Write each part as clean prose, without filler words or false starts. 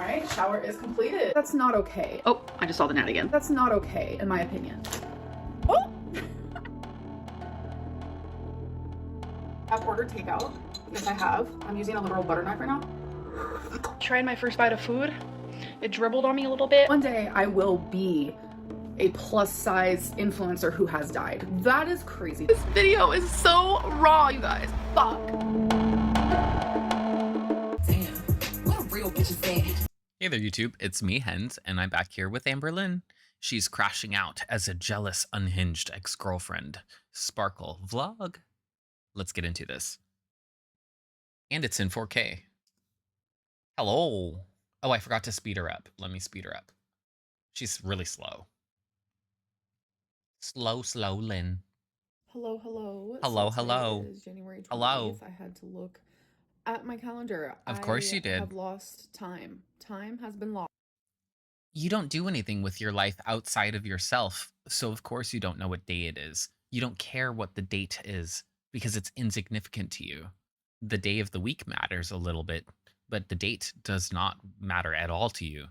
right, shower is completed. That's not okay. Oh, I just saw the gnat again. That's not okay, in my opinion. Oh! I've ordered takeout. Yes, I have. I'm using a literal butter knife right now. Tried my first bite of food. It dribbled on me a little bit. One day I will be a plus size influencer who has died. That is crazy. This video is so raw, you guys. Fuck. Damn, what a real bitch is that? Hey there, YouTube. It's me, Hens, and I'm back here with Amberlynn. She's crashing out as a jealous, unhinged ex-girlfriend. Sparkle vlog. Let's get into this. And it's in 4K. Hello. Oh, I forgot to speed her up. Let me speed her up. She's really slow. Slow, Lynn. Hello, hello. Hello, So hello. today is January 28th. Hello. I had to look at my calendar. Of course you did. I have lost time. Time has been lost. You don't do anything with your life outside of yourself, so of course you don't know what day it is. You don't care what the date is because it's insignificant to you. The day of the week matters a little bit, but the date does not matter at all to you.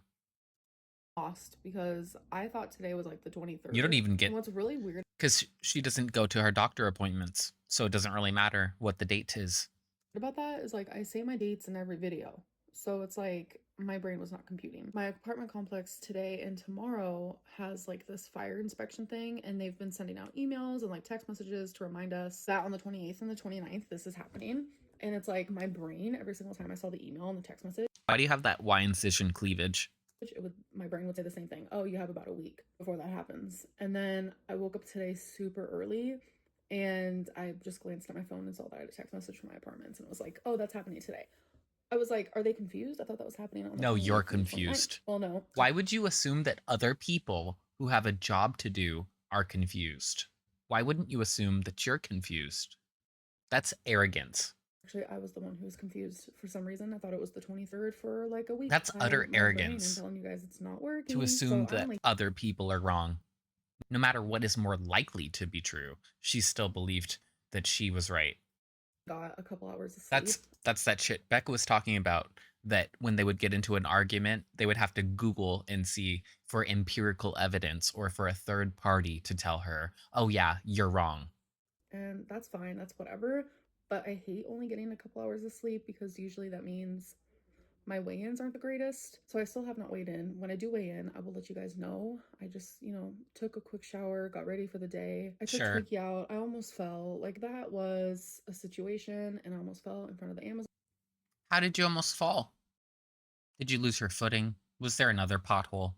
Lost because I thought today was like the 23rd. You don't even get... And what's really weird because she doesn't go to her doctor appointments, so it doesn't really matter what the date is. about that is like I say my dates in every video. So it's like my brain was not computing. My apartment complex today and tomorrow has like this fire inspection thing, and they've been sending out emails and like text messages to remind us that on the 28th and the 29th this is happening. And it's like my brain, every single time I saw the email and the text message, Why do you have that Y-incision cleavage? my brain would say the same thing. Oh, you have about a week before that happens. And then I woke up today super early and I just glanced at my phone and saw that I had a text message from my apartments and it was like, oh, that's happening today. I was like, are they confused? I thought that was happening on the No, 28th you're and the 29th. confused. Well, no. Why would you assume that other people who have a job to do are confused? Why wouldn't you assume that you're confused? That's arrogance. Actually, I was the one who was confused for some reason. I thought it was the 23rd for like a week. That's utter my brain, arrogance. I'm telling you guys it's not working. To assume so that other people are wrong. No matter what is more likely to be true, she still believed that she was right. Got a couple hours of sleep. That's that shit Becca was talking about, that when they would get into an argument, they would have to Google and see for empirical evidence or for a third party to tell her, oh yeah, you're wrong. And that's fine, that's whatever. But I hate only getting a couple hours of sleep because usually that means my weigh-ins aren't the greatest. So I still have not weighed in. When I do weigh in, I will let you guys know. I just, took a quick shower, got ready for the day. I took Quirky out. I almost fell. Like, that was a situation, and I almost fell in front of the Amazon. How did you almost fall? Did you lose your footing? Was there another pothole?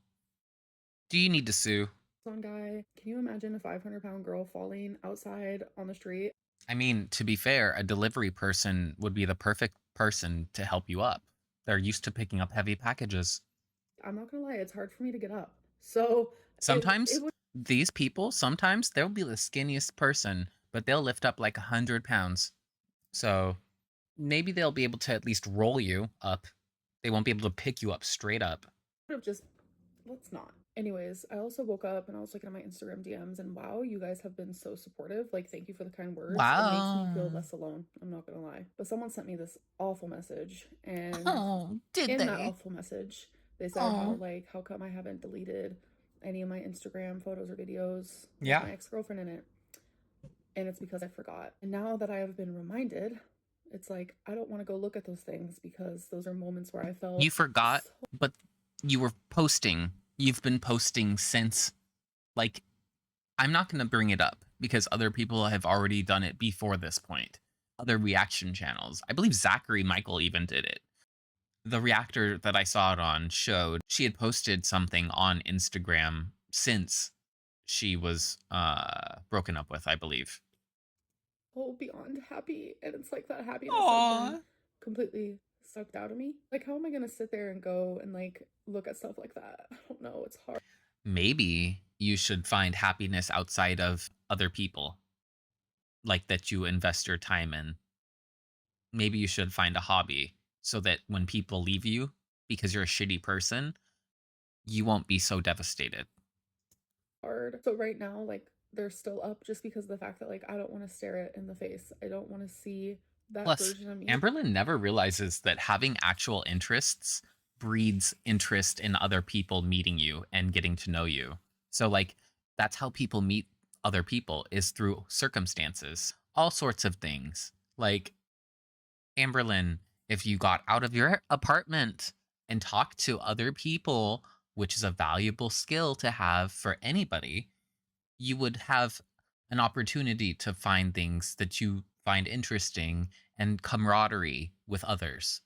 Do you need to sue? Guy, can you imagine a 500-pound girl falling outside on the street? I mean, to be fair, a delivery person would be the perfect person to help you up. They're used to picking up heavy packages. I'm not gonna lie, it's hard for me to get up. So sometimes these people, sometimes they'll be the skinniest person, but they'll lift up like 100 pounds. So maybe they'll be able to at least roll you up. They won't be able to pick you up straight up. Let's not. Anyways, I also woke up and I was looking at my Instagram DMs and wow, you guys have been so supportive. Like, thank you for the kind words. Wow. It makes me feel less alone. I'm not gonna lie. But someone sent me this awful message, and in that awful message, they said how come I haven't deleted any of my Instagram photos or videos with my ex-girlfriend in it. And it's because I forgot. And now that I have been reminded, it's like I don't want to go look at those things because those are moments where I felt you forgot, but you were posting. You've been posting since, like, I'm not going to bring it up because other people have already done it before this point. Other reaction channels. I believe Zachary Michael even did it. The reactor that I saw it on showed she had posted something on Instagram since she was broken up with, I believe. Oh, beyond happy. And it's like that happiness has been completely sucked out of me. Like, how am I gonna sit there and go and like look at stuff like that? I don't know, it's hard. Maybe you should find happiness outside of other people, like that you invest your time in. Maybe you should find a hobby so that when people leave you because you're a shitty person, you won't be so devastated. Hard. So right now, like, they're still up just because of the fact that like I don't want to stare it in the face. I don't want to see that Plus, version of me. Amberlynn never realizes that having actual interests breeds interest in other people meeting you and getting to know you. So like that's how people meet other people, is through circumstances, all sorts of things. Like Amberlynn, if you got out of your apartment and talked to other people, which is a valuable skill to have for anybody, you would have an opportunity to find things that you find interesting and camaraderie with others.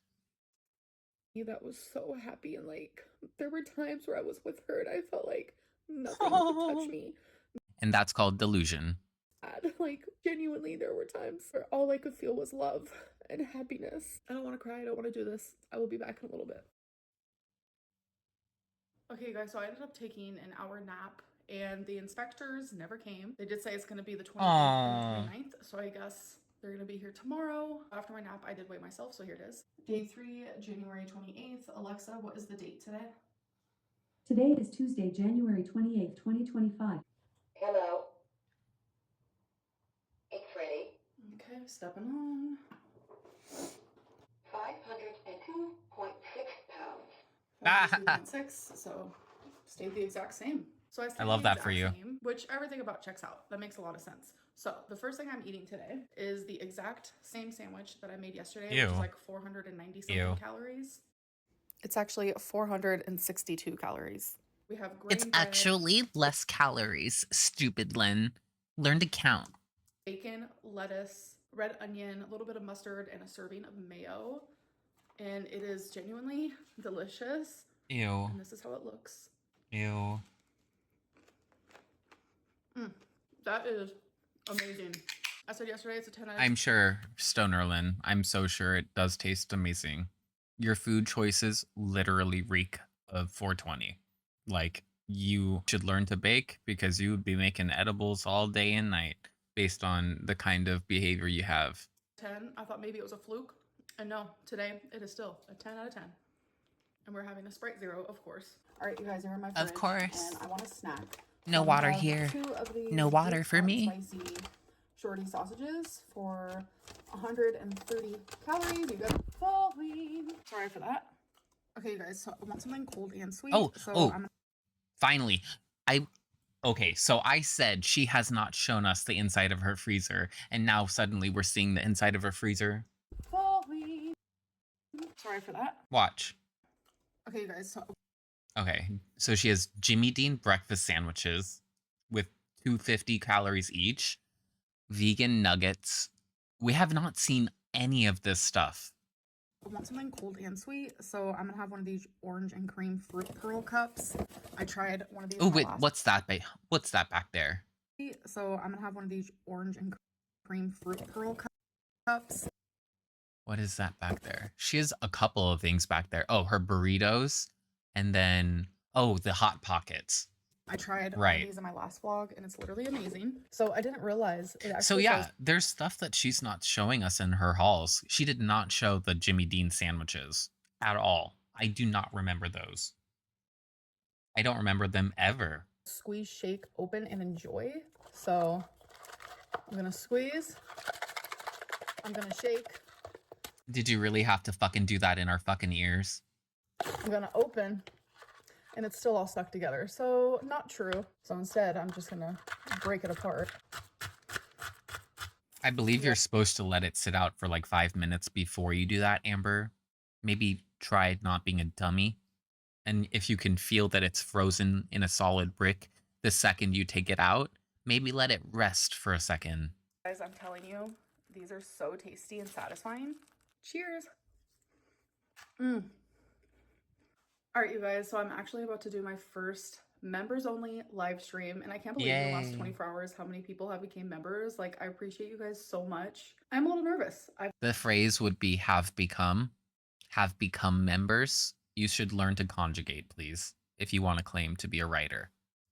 That was so happy, and like there were times where I was with her and I felt like nothing could touch me. And that's called delusion. Like genuinely there were times where all I could feel was love and happiness. I don't want to cry, I don't want to do this. I will be back in a little bit. Okay guys, so I ended up taking an hour nap and the inspectors never came. They did say it's going to be the 28th and the 29th, so I guess they're going to be here tomorrow. After my nap, I did weigh myself, so here it is. Day 3, January 28th. Alexa, what is the date today? Today is Tuesday, January 28th, 2025. Hello. It's ready. Okay, stepping on. 502.6 pounds. 502.6, so stayed the exact same. So I love that for you. Same, which everything about checks out. That makes a lot of sense. So the first thing I'm eating today is the exact same sandwich that I made yesterday, which is like 490 calories. It's actually 462 calories. We have grain It's bread, actually less calories, stupid Lynn. Learn to count. bacon, lettuce, red onion, a little bit of mustard, and a serving of mayo. And it is genuinely delicious. Ew. And this is how it looks. Ew. That is amazing. I said yesterday it's a 10 out of I'm sure, Stoner Lynn, I'm so sure it does taste amazing. Your food choices literally reek of 420. Like, you should learn to bake because you would be making edibles all day and night based on the kind of behavior you have. 10. I thought maybe it was a fluke. And no, today it is still a 10 out of 10. And we're having a Sprite Zero, of course. All right, you guys are in my fridge. Of course. And I want a snack. No water here. No water for me. Spicy shorty sausages for 130 calories. You got falling. Sorry for that. Okay, you guys, so I want something cold and sweet. Finally. Okay, so I said she has not shown us the inside of her freezer, and now suddenly we're seeing the inside of her freezer. Falling. Sorry for that. Watch. Okay, you guys, so Okay, so she has Jimmy Dean breakfast sandwiches with 250 calories each, vegan nuggets. We have not seen any of this stuff. I want something cold and sweet, so I'm gonna have one of these orange and cream fruit pearl cups. I tried one of these. Oh wait, what's that? What's that back there? So I'm gonna have one of these orange and cream fruit pearl cups. What is that back there? She has a couple of things back there. Oh, her burritos, and then the Hot Pockets. I tried one of these in my last vlog, and it's literally amazing. So I didn't realize it actually. So yeah, there's stuff that she's not showing us in her hauls. She did not show the Jimmy Dean sandwiches at all. I do not remember those. I don't remember them ever. Squeeze, shake, open, and enjoy. So I'm gonna squeeze. I'm gonna shake. Did you really have to fucking do that in our fucking ears? I'm gonna open. And it's still all stuck together, so not true. So instead, I'm just gonna break it apart. I believe you're supposed to let it sit out for like 5 minutes before you do that, Amber. Maybe try not being a dummy. And if you can feel that it's frozen in a solid brick the second you take it out, maybe let it rest for a second. Guys, I'm telling you, these are so tasty and satisfying. Cheers! All right, you guys, so I'm actually about to do my first members only live stream, and I can't believe in the last 24 hours how many people have become members. Like, I appreciate you guys so much. I'm a little nervous. The phrase would be have become members. You should learn to conjugate, please, if you want to claim to be a writer.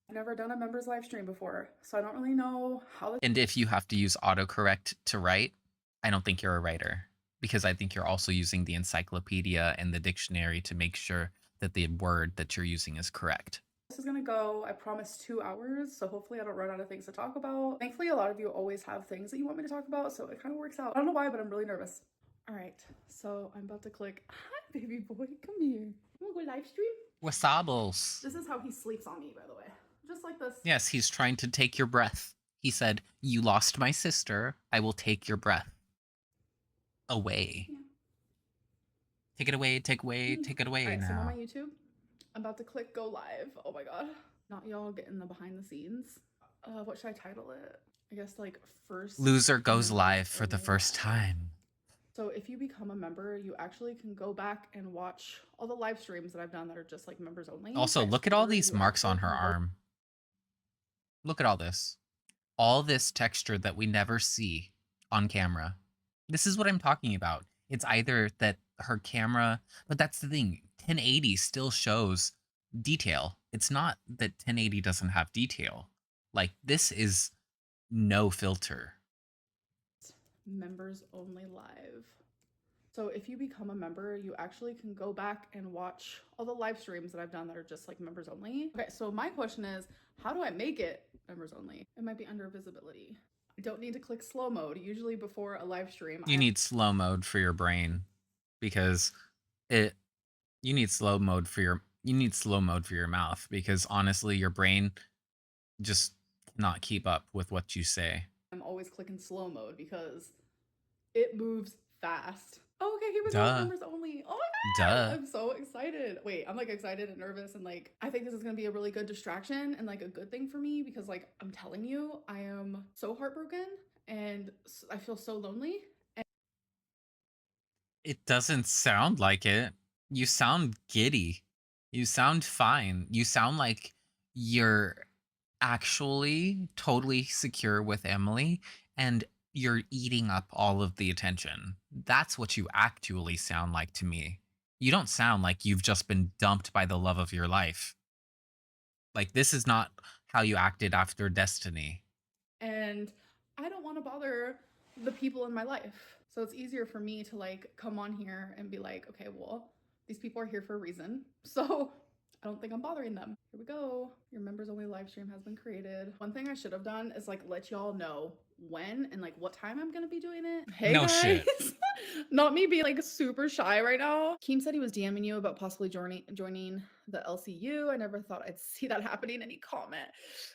I've never done a members live stream before, so I don't really know how. And if you have to use autocorrect to write, I don't think you're a writer, because I think you're also using the encyclopedia and the dictionary to make sure that the word that you're using is correct. This is gonna go, I promise, 2 hours, so hopefully I don't run out of things to talk about. Thankfully, a lot of you always have things that you want me to talk about, so it kind of works out. I don't know why, but I'm really nervous. All right, so I'm about to click. Hi, baby boy, come here. You wanna go live stream? Wasables. This is how he sleeps on me, by the way. Just like this. Yes, he's trying to take your breath. He said, "You lost my sister. I will take your breath away." Yeah. Take it away, take it away Alright, so I'm on now. my YouTube. I'm about to click go live. Oh my god. Not y'all getting the behind the scenes. What should I title it? I guess like first Loser goes members live for the only first live. time. So if you become a member, you actually can go back and watch all the live streams that I've done that are just like members only. Also, Okay, look at so all or these you marks on actually her can go- arm. Look at all this. All this texture that we never see on camera. This is what I'm talking about. It's either that her camera, but that's the thing. 1080 still shows detail. It's not that 1080 doesn't have detail. Like, this is no filter. Members only live. So if you become a member, you actually can go back and watch all the live streams that I've done that are just like members only. Okay, so my question is, how do I make it members only? It might be under visibility. I don't need to click slow mode. Usually before a live stream, You need slow mode for your brain because you need slow mode for your mouth because honestly your brain just cannot keep up with what you say. I'm always clicking slow mode because it moves fast. Oh, okay, here we Duh. go. Members only. Oh my god. Duh. I'm so excited. Wait, I'm like excited and nervous and like I think this is gonna be a really good distraction and like a good thing for me because like I'm telling you, I am so heartbroken and I feel so lonely. It doesn't sound like it. You sound giddy. You sound fine. You sound like you're actually totally secure with Emily and you're eating up all of the attention. That's what you actually sound like to me. You don't sound like you've just been dumped by the love of your life. Like, this is not how you acted after Destiny. And I don't want to bother the people in my life. So it's easier for me to like come on here and be like, okay, well, these people are here for a reason. So I don't think I'm bothering them. Here we go. Your members only live stream has been created. One thing I should have done is like let y'all know when and like what time I'm gonna be doing it. Hey No guys. shit. Not me being like super shy right now. Keem said he was DMing you about possibly joining the LCU. I never thought I'd see that happening. Any comment?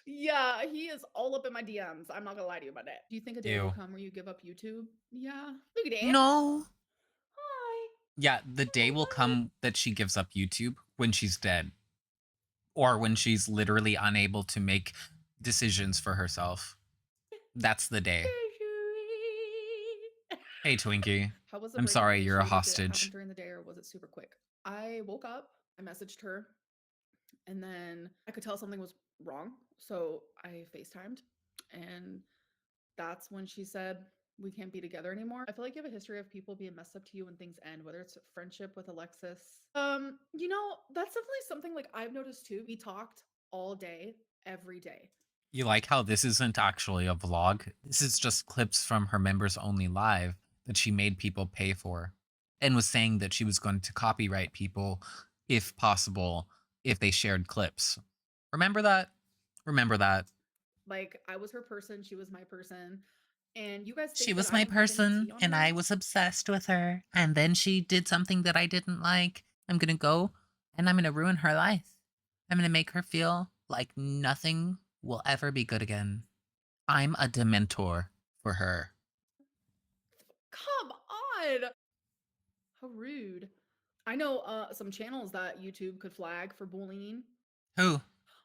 Yeah, he is all up in my DMs. I'm not gonna lie to you about that. Do you think a day will Ew. come where you give up YouTube? Yeah. Look at that. No. Hi. Yeah, the day will come that she gives up YouTube when she's dead. Or when she's literally unable to make decisions for herself. That's the day. Hey, Twinkie. How was the I'm breakup? sorry, Did you're a she- did it happen hostage. during the day or was it super quick? I woke up, I messaged her, and then I could tell something was wrong. So I FaceTimed, and that's when she said, we can't be together anymore. I feel like you have a history of people being messed up to you when things end, whether it's friendship with Alexis. You know, that's definitely something like I've noticed too. We talked all day, every day. You like how this isn't actually a vlog? This is just clips from her members only live that she made people pay for and was saying that she was going to copyright people if possible if they shared clips. Remember that? Remember that. Like I was her person, she was my person. And you guys think She that was I my don't have any person tea on and her? I was obsessed with her. And then she did something that I didn't like. I'm going to go and I'm going to ruin her life. I'm going to make her feel like nothing will ever be good again. I'm a dementor for her. Come on. How rude. I know some channels that YouTube could flag for bullying. Who?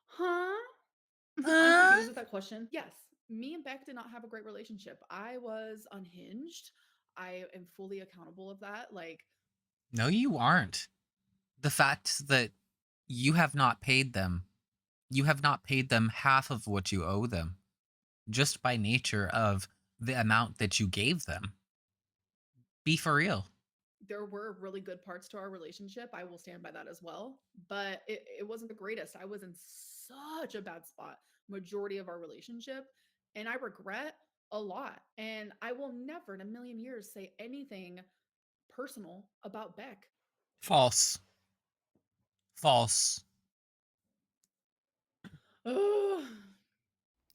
Huh? I'm Huh? confused with that question. Yes, me and Beck did not have a great relationship. I was unhinged. I am fully accountable of that. Like, No, you aren't. The fact that you have not paid them half of what you owe them, just by nature of the amount that you gave them. Be for real. there were really good parts to our relationship. I will stand by that as well. But it wasn't the greatest. I was in such a bad spot majority of our relationship. And I regret a lot. And I will never in a million years say anything personal about Beck. False. False.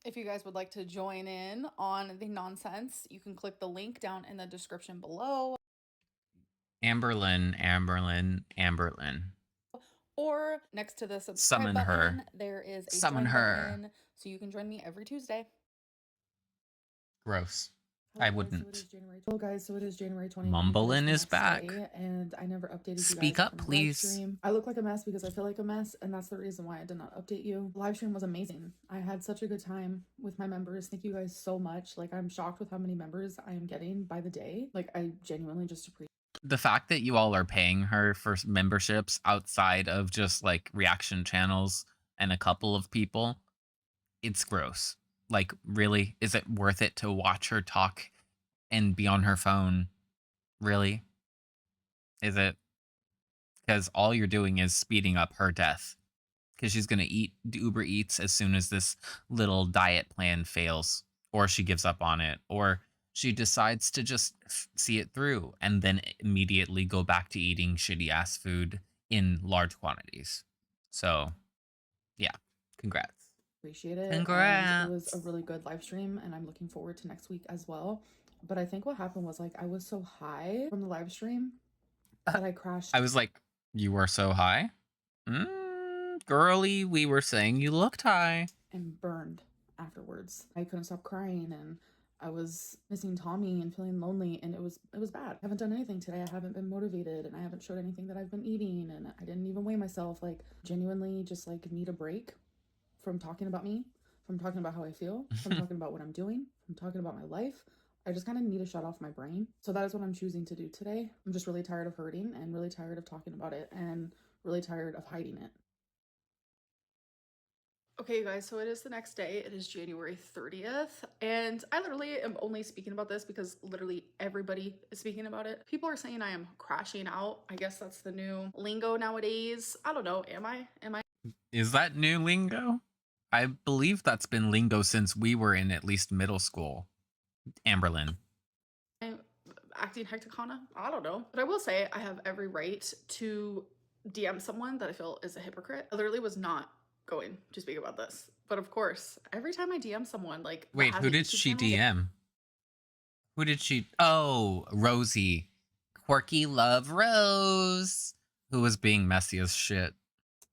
If you guys would like to join in on the nonsense, you can click the link down in the description below. Amberlynn. or next to the subscribe Summon button, her. there is a Summon join her. button, so you can join me every Tuesday. Gross. Hello I guys, wouldn't. So it is January. Hello guys, so it is January 29th. Amberlynn is back. And I never updated Speak you guys up, from my please. live stream. I look like a mess because I feel like a mess, and that's the reason why I did not update you. The live stream was amazing. I had such a good time with my members. Thank you guys so much. Like, I'm shocked with how many members I am getting by the day. Like, I genuinely just appreciate The fact that you all are paying her for memberships outside of just like reaction channels and a couple of people, it's gross. Like, really? Is it worth it to watch her talk and be on her phone? Really? Is it? Because all you're doing is speeding up her death. Because she's going to eat Uber Eats as soon as this little diet plan fails, or she gives up on it, or she decides to just see it through and then immediately go back to eating shitty ass food in large quantities. So, yeah, congrats. it. And Congrats. it was a really good live stream, and I'm looking forward to next week as well. But I think what happened was, like, I was so high from the live stream that I crashed. I was like, you were so high? Girly, we were saying you looked high. And burned afterwards. I couldn't stop crying, and I was missing Tommy and feeling lonely, and it was bad. I haven't done anything today. I haven't been motivated, and I haven't showed anything that I've been eating, and I didn't even weigh myself. Like, genuinely just like need a break from talking about me, from talking about how I feel, from talking about what I'm doing, from talking about my life. I just kind of need to shut off my brain. So that is what I'm choosing to do today. I'm just really tired of hurting and really tired of talking about it and really tired of hiding it. Okay, you guys, so it is the next day. It is January 30th, and I literally am only speaking about this because literally everybody is speaking about it. People are saying I am crashing out. I guess that's the new lingo nowadays. I don't know. Am I? Is that new lingo? I believe that's been lingo since we were in at least middle school. Amberlynn. I'm acting hecticana? I don't know. But I will say I have every right to DM someone that I feel is a hypocrite. I literally was not going to speak about this, but of course every time I DM someone, like, wait, who did she DM? Who did she? Oh, Rosie. Quirky Love Rose, who was being messy as shit.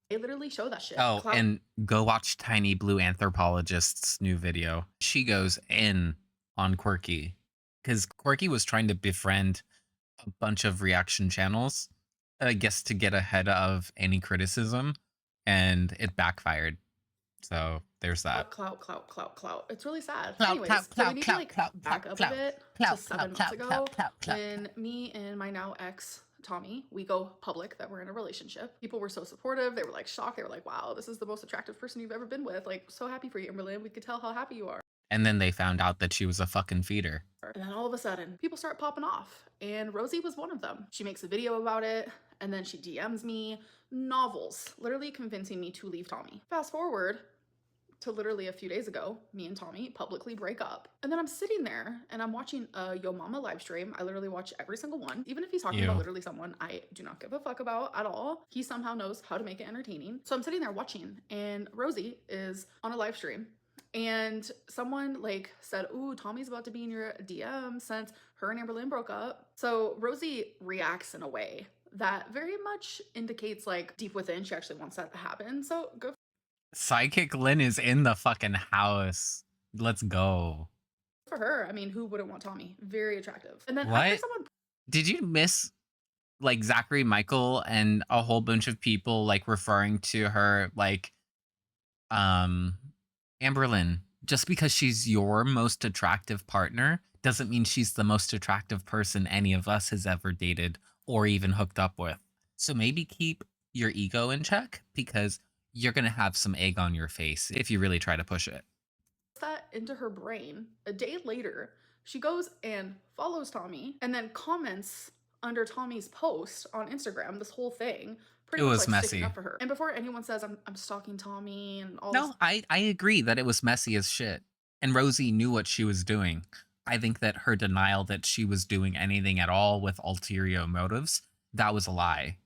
They literally show that shit. Oh, and go watch Tiny Blue Anthropologist's new video. She goes in on Quirky because Quirky was trying to befriend a bunch of reaction channels, I guess, to get ahead of any criticism, and it backfired. So there's that. Clout. It's really sad. Anyways, so we need to like back up a bit to 7 months ago when me and my now ex Tommy, we go public that we're in a relationship. People were so supportive. They were like shocked. They were like, wow, this is the most attractive person you've ever been with. Like, so happy for you, Amberlynn. We could tell how happy you are. And then they found out that she was a fucking feeder. And then all of a sudden, people start popping off. And Rosie was one of them. She makes a video about it, and then she DMs me novels, literally convincing me to leave Tommy. Fast forward to literally a few days ago, me and Tommy publicly break up. And then I'm sitting there and I'm watching a Yo Mama live stream. I literally watch every single one. Even if he's talking about literally someone I do not give a fuck about at all, he somehow knows how to make it entertaining. So I'm sitting there watching, and Rosie is on a live stream. And someone like said, ooh, Tommy's about to be in your DM since her and Amberlynn broke up. So Rosie reacts in a way that very much indicates like deep within she actually wants that to happen. So go. Psychic Lynn is in the fucking house. Let's go. For her, I mean, who wouldn't want Tommy? Very attractive. And then what? after someone... Did you miss like Zachary Michael and a whole bunch of people like referring to her like Amberlynn, just because she's your most attractive partner doesn't mean she's the most attractive person any of us has ever dated or even hooked up with. So maybe keep your ego in check, because you're going to have some egg on your face if you really try to push it. That into her brain. A day later, she goes and follows Tommy and then comments under Tommy's post on Instagram, this whole thing. Pretty much, was like, messy. sticking up for her. And before anyone says I'm stalking Tommy and all No, this. I agree that it was messy as shit. And Rosie knew what she was doing. I think that her denial that she was doing anything at all with ulterior motives, that was a lie.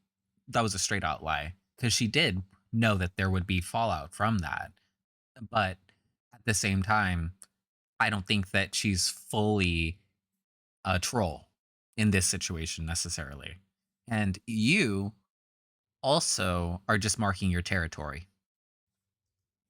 That was a straight out lie. Because she did know that there would be fallout from that. But at the same time, I don't think that she's fully a troll in this situation necessarily. And you also are just marking your territory.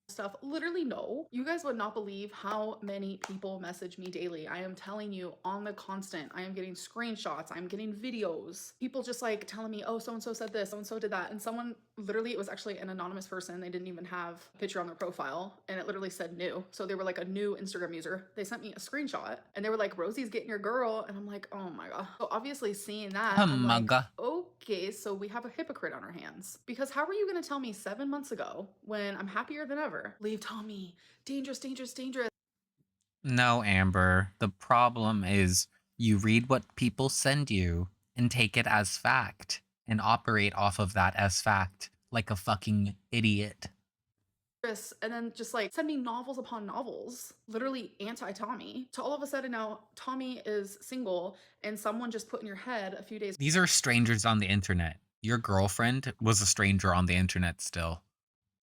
Stuff. Literally, no. You guys would not believe how many people message me daily. I am telling you, on the constant. I am getting screenshots. I'm getting videos. People just like telling me, oh, so-and-so said this, so-and-so did that. And someone, literally, it was actually an anonymous person. They didn't even have a picture on their profile. And it literally said new. So they were like a new Instagram user. They sent me a screenshot. And they were like, Rosie's getting your girl. And I'm like, oh my God. So obviously seeing that, I'm like, okay, so we have a hypocrite on our hands. Because how are you going to tell me 7 months ago, when I'm happier than ever, leave Tommy, dangerous, dangerous, dangerous? No, Amber. The problem is you read what people send you and take it as fact and operate off of that as fact like a fucking idiot. And then just like send me novels upon novels, literally anti-Tommy, to all of a sudden now Tommy is single and someone just put in your head a few days. These are strangers on the internet. Your girlfriend was a stranger on the internet still.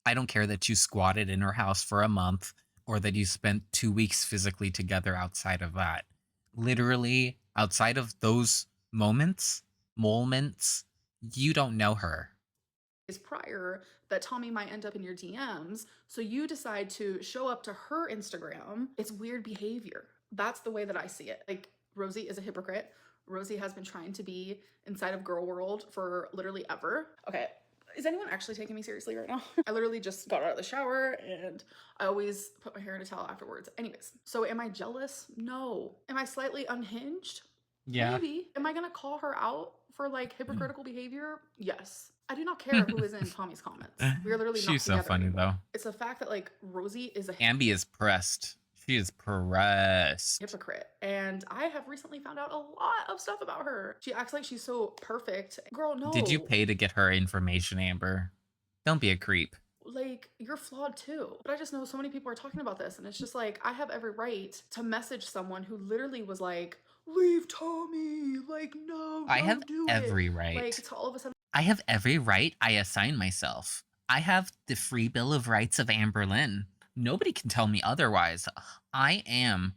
I don't care that you squatted in her house for a month or that you spent 2 weeks physically together outside of that. Literally, outside of those moments, you don't know her. Prior that Tommy might end up in your DMs, so you decide to show up to her Instagram. It's weird behavior. That's the way that I see it. Like, Rosie is a hypocrite. Rosie has been trying to be inside of girl world for literally ever. Okay, is anyone actually taking me seriously right now? I literally just got out of the shower and I always put my hair in a towel afterwards. Anyways, so am I jealous? No. Am I slightly unhinged? Yeah. Maybe. Am I gonna call her out for like hypocritical behavior? Yes. I do not care who is in Tommy's comments. We are literally not She's so together funny anymore. though. It's the fact that like Rosie is a Ambie is pressed. She is pressed. hypocrite. And I have recently found out a lot of stuff about her. She acts like she's so perfect. Girl, no. Did you pay to get her information, Amber? Don't be a creep. Like, you're flawed too. But I just know so many people are talking about this, and it's just like, I have every right to message someone who literally was like, leave Tommy, like, no, I have do every it. right. Like, to all of a sudden, I have every right I assign myself. I have the free bill of rights of Amberlynn. Nobody can tell me otherwise. I am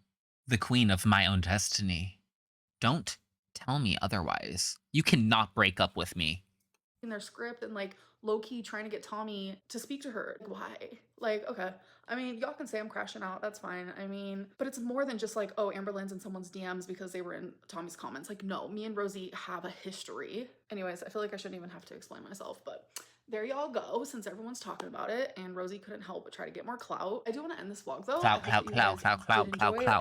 the queen of my own destiny. Don't tell me otherwise. You cannot break up with me. in their script and like low-key trying to get Tommy to speak to her. Why? Like, okay, I mean, y'all can say I'm crashing out, that's fine. I mean, but it's more than just like, oh, Amberlynn's in someone's DMs because they were in Tommy's comments. Like, no, me and Rosie have a history. Anyways, I feel like I shouldn't even have to explain myself, but there y'all go, since everyone's talking about it and Rosie couldn't help but try to get more clout. I do want to end this vlog though. Clout.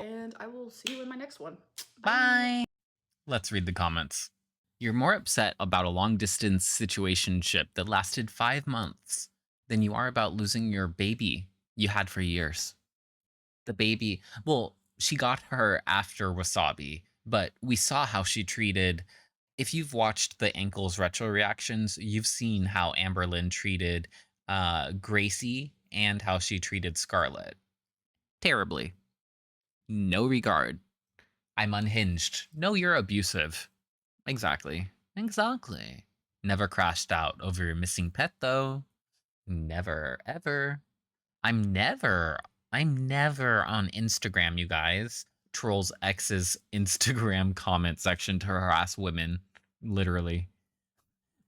And I will see you in my next one. Bye. Let's read the comments. You're more upset about a long-distance situationship that lasted 5 months than you are about losing your baby you had for years. The baby, well, she got her after Wasabi, but we saw how she treated... If you've watched the Ankles retro reactions, you've seen how Amberlynn treated Gracie and how she treated Scarlett. Terribly. No regard. I'm unhinged. No, you're abusive. Exactly. Never crashed out over your missing pet, though. Never, ever. I'm never on Instagram, you guys. Trolls X's Instagram comment section to harass women. Literally.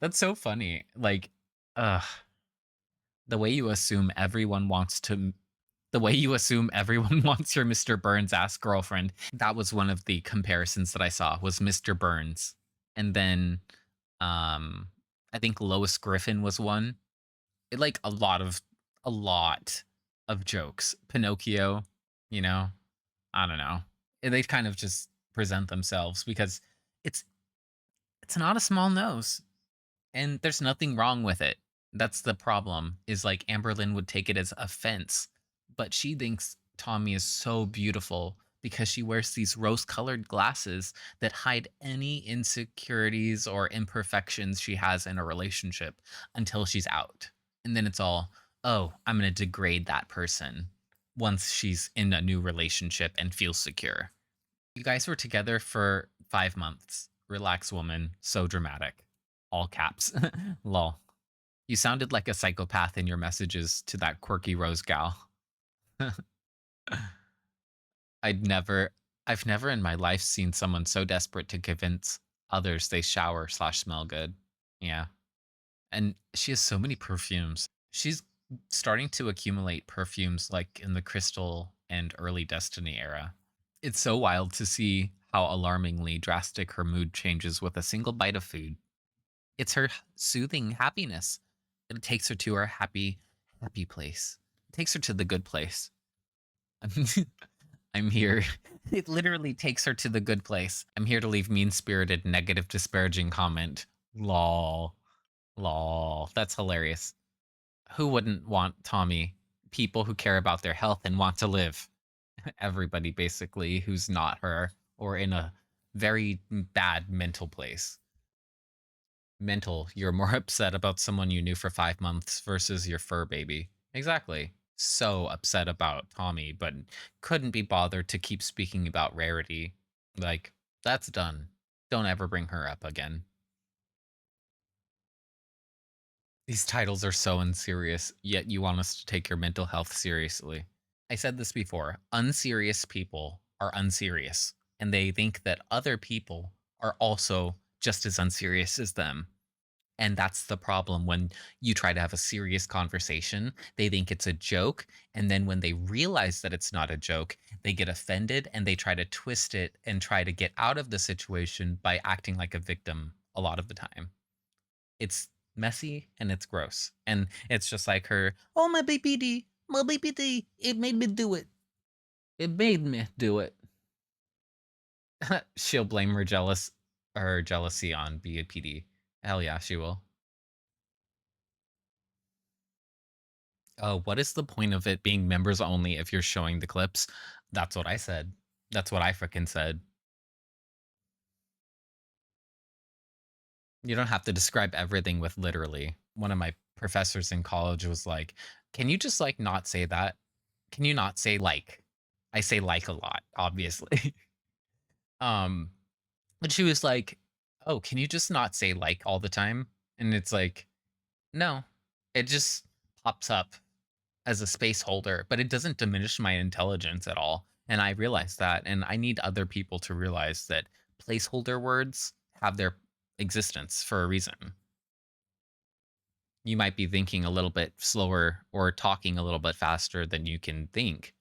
That's so funny. Like, the way you assume everyone wants your Mr. Burns ass girlfriend. That was one of the comparisons that I saw, was Mr. Burns. And then I think Lois Griffin was one. Like a lot of jokes. Pinocchio, you know, I don't know. They kind of just present themselves because it's not a small nose, and there's nothing wrong with it. That's the problem, is like Amberlynn would take it as offense, but she thinks Tommy is so beautiful because she wears these rose-colored glasses that hide any insecurities or imperfections she has in a relationship until she's out. And then it's all, oh, I'm going to degrade that person once she's in a new relationship and feels secure. You guys were together for 5 months. Relax, woman. So dramatic. All caps. Lol. You sounded like a psychopath in your messages to that quirky rose gal. I've never in my life seen someone so desperate to convince others they shower/smell good. Yeah. And she has so many perfumes. She's starting to accumulate perfumes like in the Crystal and early Destiny era. It's so wild to see how alarmingly drastic her mood changes with a single bite of food. It's her soothing happiness. It takes her to her happy place. It takes her to the good place. I'm here. It literally takes her to the good place. I'm here to leave mean-spirited, negative, disparaging comment. Lol. Lol. That's hilarious. Who wouldn't want Tommy? People who care about their health and want to live. Everybody, basically, who's not her or in a very bad mental place. Mental, you're more upset about someone you knew for 5 months versus your fur baby. Exactly. So upset about Tommy, but couldn't be bothered to keep speaking about Rarity. Like, that's done. Don't ever bring her up again. These titles are so unserious, yet you want us to take your mental health seriously. I said this before. Unserious people are unserious, and they think that other people are also just as unserious as them. And that's the problem when you try to have a serious conversation. They think it's a joke. And then when they realize that it's not a joke, they get offended and they try to twist it and try to get out of the situation by acting like a victim a lot of the time. It's messy and it's gross. And it's just like her, oh, my BPD, it made me do it. It made me do it. She'll blame her jealousy on BPD. Hell yeah, she will. Oh, what is the point of it being members only if you're showing the clips? That's what I said. That's what I frickin' said. You don't have to describe everything with literally. One of my professors in college was like, can you just like not say that? Can you not say like? I say like a lot, obviously. But she was like, oh, can you just not say like all the time? And it's like, no, it just pops up as a space holder, but it doesn't diminish my intelligence at all. And I realize that. And I need other people to realize that placeholder words have their existence for a reason. You might be thinking a little bit slower or talking a little bit faster than you can think,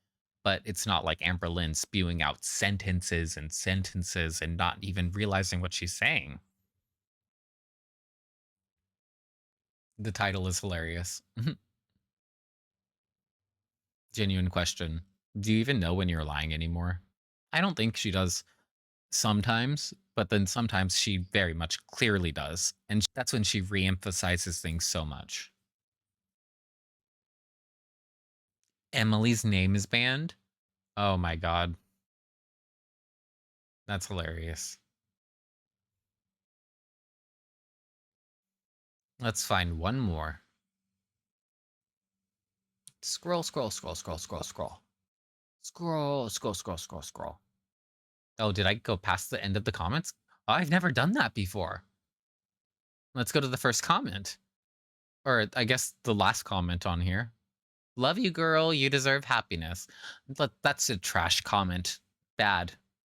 but it's not like Amberlynn spewing out sentences and sentences and not even realizing what she's saying. The title is hilarious. Genuine question. Do you even know when you're lying anymore? I don't think she does sometimes, but then sometimes she very much clearly does. And that's when she reemphasizes things so much. Emily's name is banned? Oh my god. That's hilarious. Let's find one more. Scroll, scroll, scroll, scroll, scroll, scroll. Scroll, scroll, scroll, scroll, scroll. Oh, did I go past the end of the comments? Oh, I've never done that before. Let's go to the first comment. Or I guess the last comment on here. Love you, girl. You deserve happiness. That's a trash comment. Bad.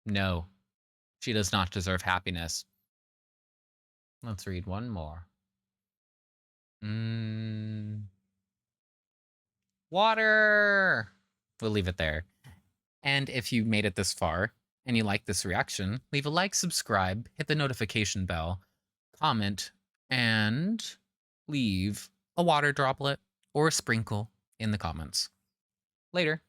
No. She does not deserve happiness. Let's read one more. Water! We'll leave it there. And if you made it this far and you like this reaction, leave a like, subscribe, hit the notification bell, comment, and leave a water droplet or a sprinkle in the comments. Later.